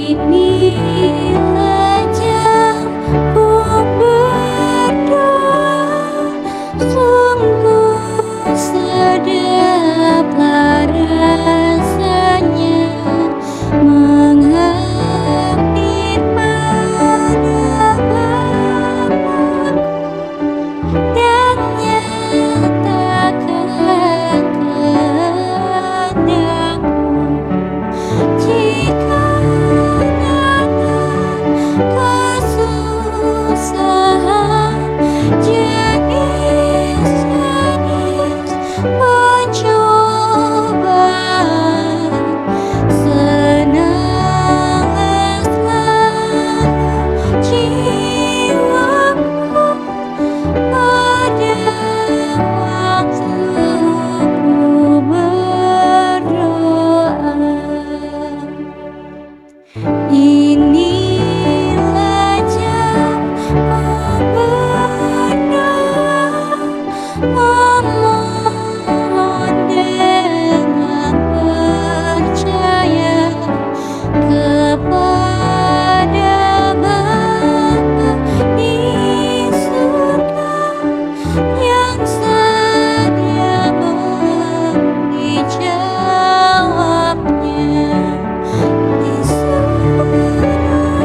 Inilah jamku berdoa, sungguh sedaplah rasanya menghampir pada Bapa dan nyatakan kehendakmu. Jika datang kesusahan, jenis-jenis pencobaan, senanglah selalu jiwaku pada waktu ku berdoa. Inilah jamku berdoa, memohon dengan percaya kepada Bapa di surga yang sedia memberi jawabnya. Di surganya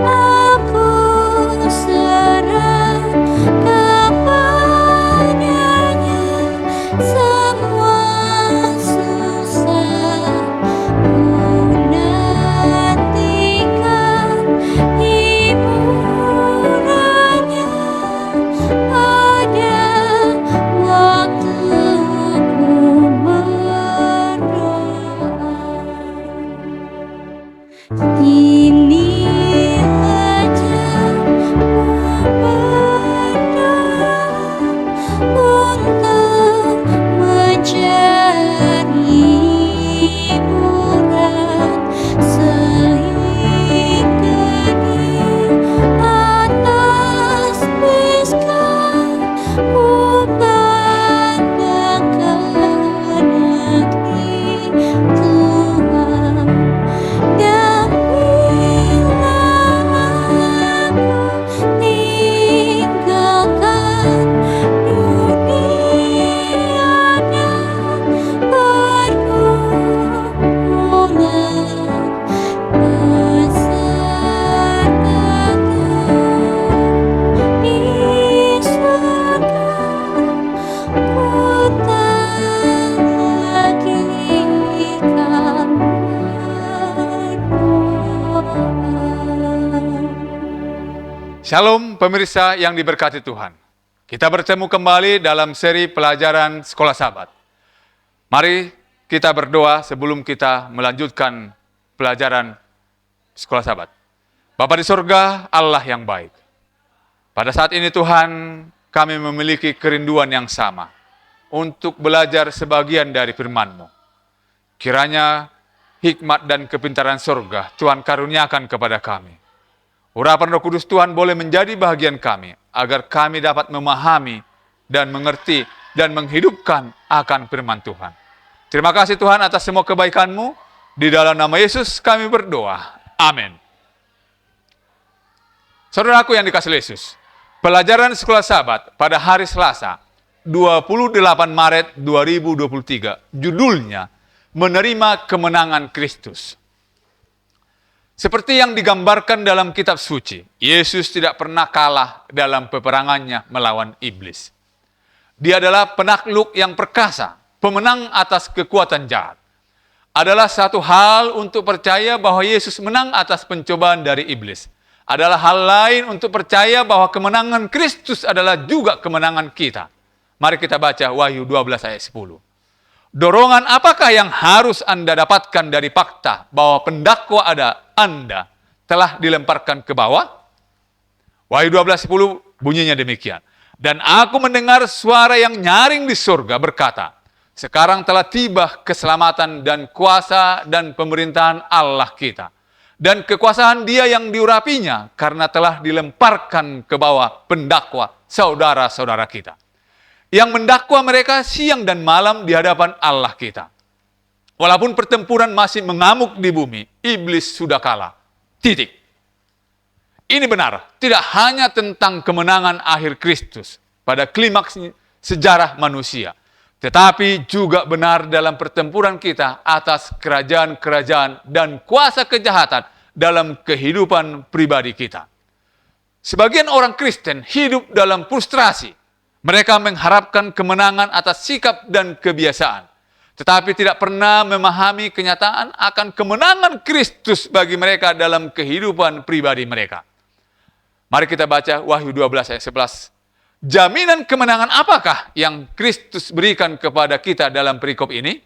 aku serah kepadanya, semua susah ku nantikan hiburannya pada waktu ku berdoa. Inilah jamku berdoa untuk mencari hiburan, sehingga di atas miskan ku pandangkan negeri Tuhan. Dan bila aku tinggalkan dunia dan pergumulan beserta Tuhan di surga, ku tak lagi akan berdoa. Shalom pemirsa yang diberkati Tuhan. Kita bertemu kembali dalam seri pelajaran Sekolah Sabat. Mari kita berdoa sebelum kita melanjutkan pelajaran Sekolah Sabat. Bapa di surga, Allah yang baik. Pada saat ini Tuhan, kami memiliki kerinduan yang sama untuk belajar sebagian dari firman-Mu. Kiranya hikmat dan kepintaran surga Tuhan karuniakan kepada kami. Urapan Roh Kudus Tuhan boleh menjadi bahagian kami, agar kami dapat memahami dan mengerti dan menghidupkan akan firman Tuhan. Terima kasih Tuhan atas semua kebaikan-Mu. Di dalam nama Yesus kami berdoa. Amin. Saudaraku yang dikasihi Yesus, pelajaran Sekolah Sabat pada hari Selasa, 28 Maret 2023, judulnya Menerima Kemenangan Kristus. Seperti yang digambarkan dalam kitab suci, Yesus tidak pernah kalah dalam peperangannya melawan iblis. Dia adalah penakluk yang perkasa, pemenang atas kekuatan jahat. Adalah satu hal untuk percaya bahwa Yesus menang atas pencobaan dari iblis. Adalah hal lain untuk percaya bahwa kemenangan Kristus adalah juga kemenangan kita. Mari kita baca Wahyu 12 ayat 10. Dorongan apakah yang harus Anda dapatkan dari fakta bahwa pendakwa Anda telah dilemparkan ke bawah? Wahyu 12:10 bunyinya demikian. Dan aku mendengar suara yang nyaring di surga berkata, sekarang telah tiba keselamatan dan kuasa dan pemerintahan Allah kita. Dan kekuasaan Dia yang diurapinya karena telah dilemparkan ke bawah pendakwa saudara-saudara kita, yang mendakwa mereka siang dan malam di hadapan Allah kita. Walaupun pertempuran masih mengamuk di bumi, iblis sudah kalah. Titik. Ini benar, tidak hanya tentang kemenangan akhir Kristus pada klimaks sejarah manusia, tetapi juga benar dalam pertempuran kita atas kerajaan-kerajaan dan kuasa kejahatan dalam kehidupan pribadi kita. Sebagian orang Kristen hidup dalam frustrasi. Mereka mengharapkan kemenangan atas sikap dan kebiasaan, tetapi tidak pernah memahami kenyataan akan kemenangan Kristus bagi mereka dalam kehidupan pribadi mereka. Mari kita baca Wahyu 12 ayat 11. Jaminan kemenangan apakah yang Kristus berikan kepada kita dalam perikop ini?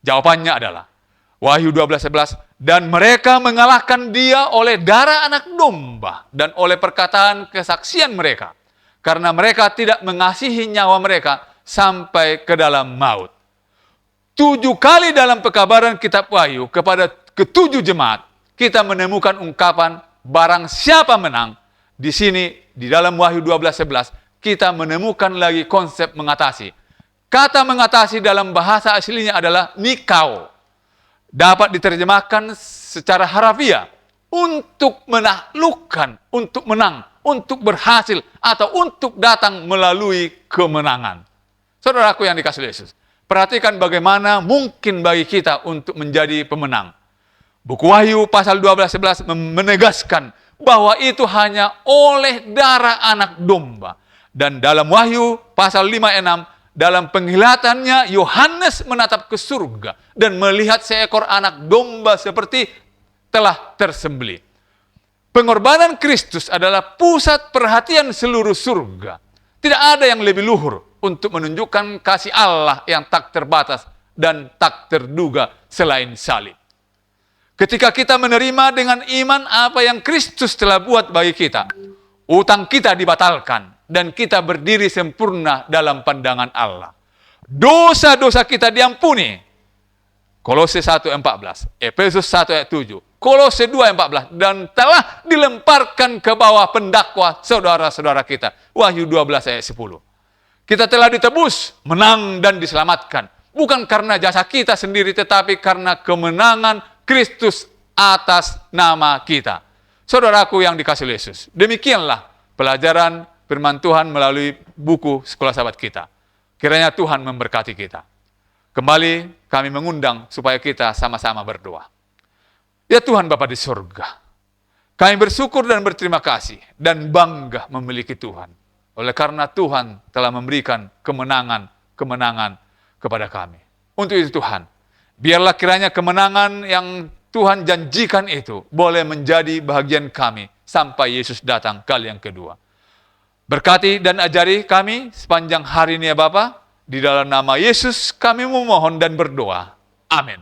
Jawabannya adalah Wahyu 12:11, dan mereka mengalahkan dia oleh darah anak domba dan oleh perkataan kesaksian mereka, karena mereka tidak mengasihi nyawa mereka sampai ke dalam maut. 7 kali dalam pekabaran kitab Wahyu kepada ke-7 jemaat, kita menemukan ungkapan barang siapa menang. Di sini, di dalam Wahyu 12:11, kita menemukan lagi konsep mengatasi. Kata mengatasi dalam bahasa aslinya adalah nikao. Dapat diterjemahkan secara harafiah, untuk menaklukkan, untuk menang, untuk berhasil, atau untuk datang melalui kemenangan. Saudaraku yang dikasihi Yesus, perhatikan bagaimana mungkin bagi kita untuk menjadi pemenang. Buku Wahyu pasal 12:11 menegaskan bahwa itu hanya oleh darah anak domba. Dan dalam Wahyu pasal 5:6, dalam penglihatannya Yohanes menatap ke surga dan melihat seekor anak domba seperti telah tersembelih. Pengorbanan Kristus adalah pusat perhatian seluruh surga. Tidak ada yang lebih luhur untuk menunjukkan kasih Allah yang tak terbatas dan tak terduga selain salib. Ketika kita menerima dengan iman apa yang Kristus telah buat bagi kita, utang kita dibatalkan dan kita berdiri sempurna dalam pandangan Allah. Dosa-dosa kita diampuni. Kolose 1:14, Efesus 1 ayat 7, Kolose 2 ayat 14, dan telah dilemparkan ke bawah pendakwa saudara-saudara kita. Wahyu 12 ayat 10. Kita telah ditebus, menang dan diselamatkan. Bukan karena jasa kita sendiri, tetapi karena kemenangan Kristus atas nama kita. Saudaraku yang dikasihi Yesus, demikianlah pelajaran firman Tuhan melalui buku Sekolah Sahabat kita. Kiranya Tuhan memberkati kita. Kembali kami mengundang supaya kita sama-sama berdoa. Ya Tuhan Bapa di surga, kami bersyukur dan berterima kasih dan bangga memiliki Tuhan. Oleh karena Tuhan telah memberikan kemenangan kepada kami. Untuk itu Tuhan, biarlah kiranya kemenangan yang Tuhan janjikan itu boleh menjadi bahagian kami sampai Yesus datang kali yang kedua. Berkati dan ajari kami sepanjang hari ini ya Bapa. Di dalam nama Yesus kami memohon dan berdoa. Amin.